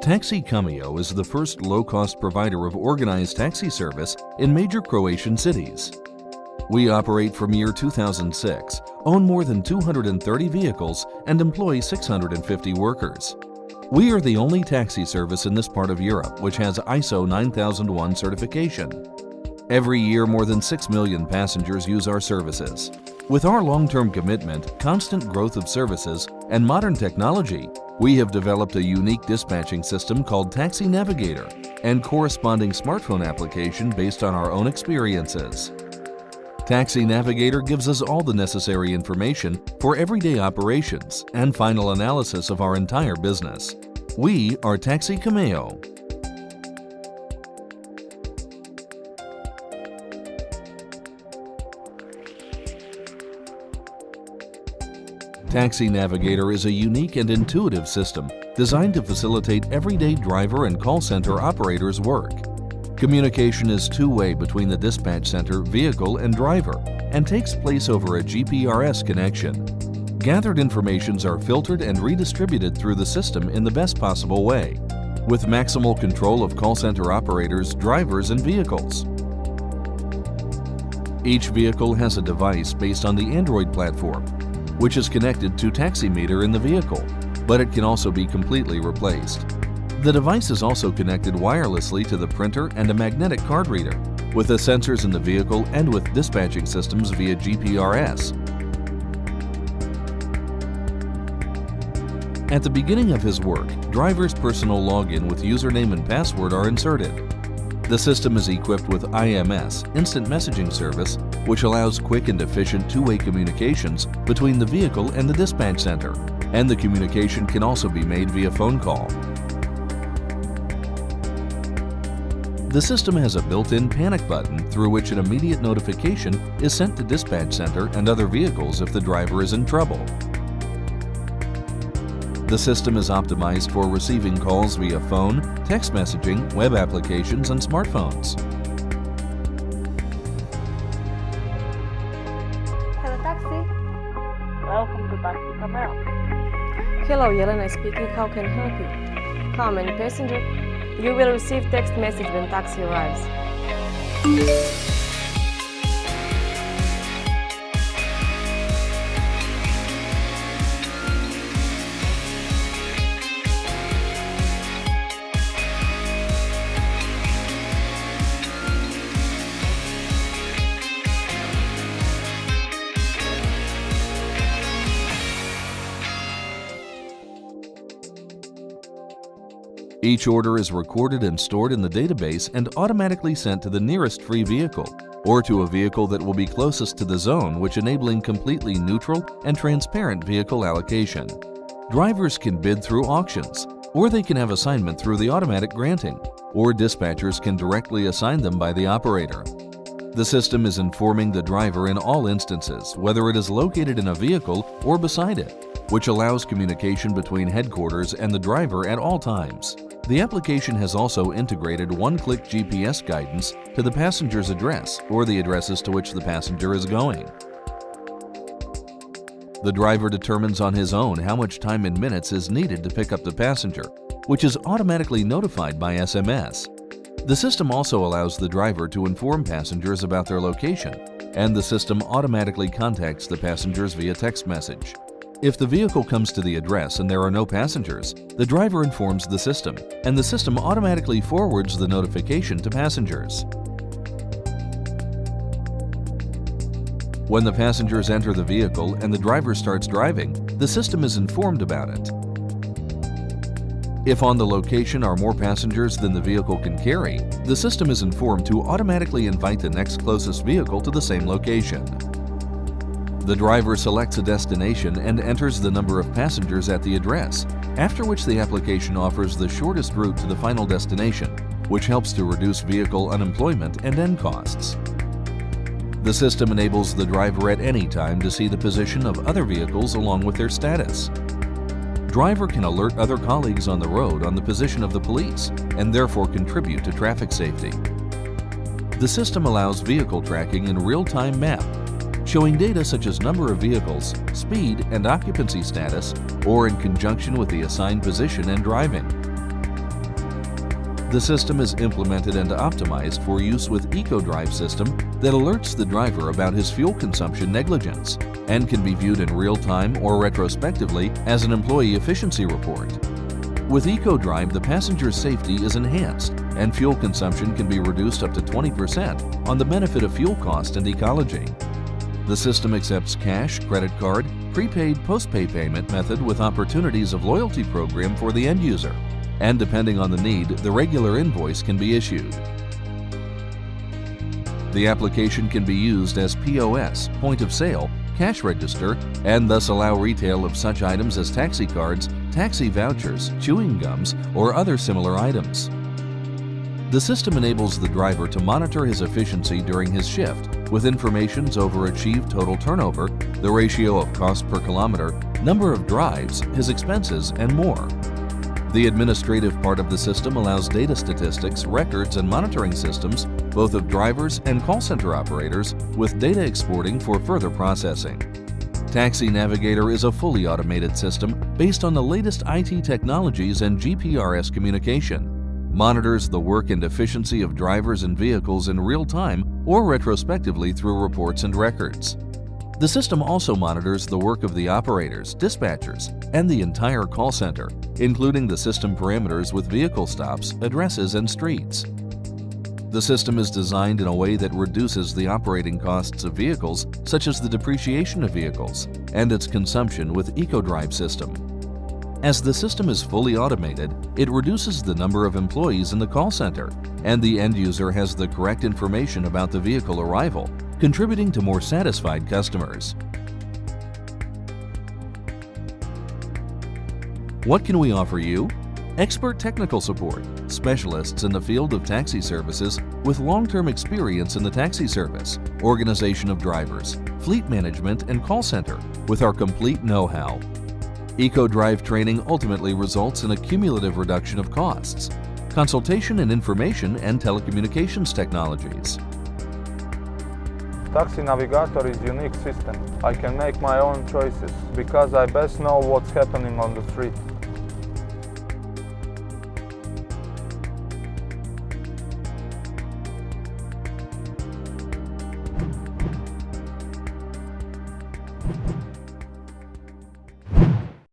Taxi Cammeo is the first low-cost provider of organized taxi service in major Croatian cities. We operate from year 2006, own more than 230 vehicles, and employ 650 workers. We are the only taxi service in this part of Europe which has ISO 9001 certification. Every year, more than 6 million passengers use our services. With our long-term commitment, constant growth of services, and modern technology, we have developed a unique dispatching system called TAXI Navigator and corresponding smartphone application based on our own experiences. TAXI Navigator gives us all the necessary information for everyday operations and final analysis of our entire business. We are Taxi Cammeo. Taxi Navigator is a unique and intuitive system designed to facilitate everyday driver and call center operators' work. Communication is two-way between the dispatch center, vehicle, and driver, and takes place over a GPRS connection. Gathered informations are filtered and redistributed through the system in the best possible way, with maximal control of call center operators, drivers, and vehicles. Each vehicle has a device based on the Android platform, which is connected to taximeter in the vehicle, but it can also be completely replaced. The device is also connected wirelessly to the printer and a magnetic card reader, with the sensors in the vehicle and with dispatching systems via GPRS. At the beginning of his work, driver's personal login with username and password are inserted. The system is equipped with IMS, Instant Messaging Service, which allows quick and efficient two-way communications between the vehicle and the dispatch center, and the communication can also be made via phone call. The system has a built-in panic button through which an immediate notification is sent to dispatch center and other vehicles if the driver is in trouble. The system is optimized for receiving calls via phone, text messaging, web applications, and smartphones. Hello, taxi. Welcome to Taxi Cammeo. Hello, Jelena speaking. How can I help you? How many passengers? You will receive text message when taxi arrives. Each order is recorded and stored in the database and automatically sent to the nearest free vehicle, or to a vehicle that will be closest to the zone, which enabling completely neutral and transparent vehicle allocation. Drivers can bid through auctions, or they can have assignment through the automatic granting, or dispatchers can directly assign them by the operator. The system is informing the driver in all instances, whether it is located in a vehicle or beside it, which allows communication between headquarters and the driver at all times. The application has also integrated one-click GPS guidance to the passenger's address or the addresses to which the passenger is going. The driver determines on his own how much time in minutes is needed to pick up the passenger, which is automatically notified by SMS. The system also allows the driver to inform passengers about their location, and the system automatically contacts the passengers via text message. If the vehicle comes to the address and there are no passengers, the driver informs the system, and the system automatically forwards the notification to passengers. When the passengers enter the vehicle and the driver starts driving, the system is informed about it. If on the location are more passengers than the vehicle can carry, the system is informed to automatically invite the next closest vehicle to the same location. The driver selects a destination and enters the number of passengers at the address, after which the application offers the shortest route to the final destination, which helps to reduce vehicle unemployment and end costs. The system enables the driver at any time to see the position of other vehicles along with their status. Driver can alert other colleagues on the road on the position of the police and therefore contribute to traffic safety. The system allows vehicle tracking in real-time map, showing data such as number of vehicles, speed, and occupancy status, or in conjunction with the assigned position and driving. The system is implemented and optimized for use with EcoDrive system that alerts the driver about his fuel consumption negligence and can be viewed in real time or retrospectively as an employee efficiency report. With EcoDrive, the passenger's safety is enhanced and fuel consumption can be reduced up to 20% on the benefit of fuel cost and ecology. The system accepts cash, credit card, prepaid, post-pay payment method with opportunities of loyalty program for the end user, and depending on the need, the regular invoice can be issued. The application can be used as POS, point of sale, cash register, and thus allow retail of such items as taxi cards, taxi vouchers, chewing gums, or other similar items. The system enables the driver to monitor his efficiency during his shift with informations over achieved total turnover, the ratio of cost per kilometer, number of drives, his expenses, and more. The administrative part of the system allows data statistics, records, and monitoring systems, both of drivers and call center operators, with data exporting for further processing. TAXI Navigator is a fully automated system based on the latest IT technologies and GPRS communication. Monitors the work and efficiency of drivers and vehicles in real time or retrospectively through reports and records. The system also monitors the work of the operators, dispatchers, and the entire call center, including the system parameters with vehicle stops, addresses, and streets. The system is designed in a way that reduces the operating costs of vehicles, such as the depreciation of vehicles, and its consumption with EcoDrive system. As the system is fully automated, it reduces the number of employees in the call center, and the end user has the correct information about the vehicle arrival, contributing to more satisfied customers. What can we offer you? Expert technical support, specialists in the field of taxi services with long-term experience in the taxi service, organization of drivers, fleet management, and call center with our complete know-how. EcoDrive training ultimately results in a cumulative reduction of costs, consultation and information, and telecommunications technologies. TAXI Navigator is a unique system. I can make my own choices because I best know what's happening on the street.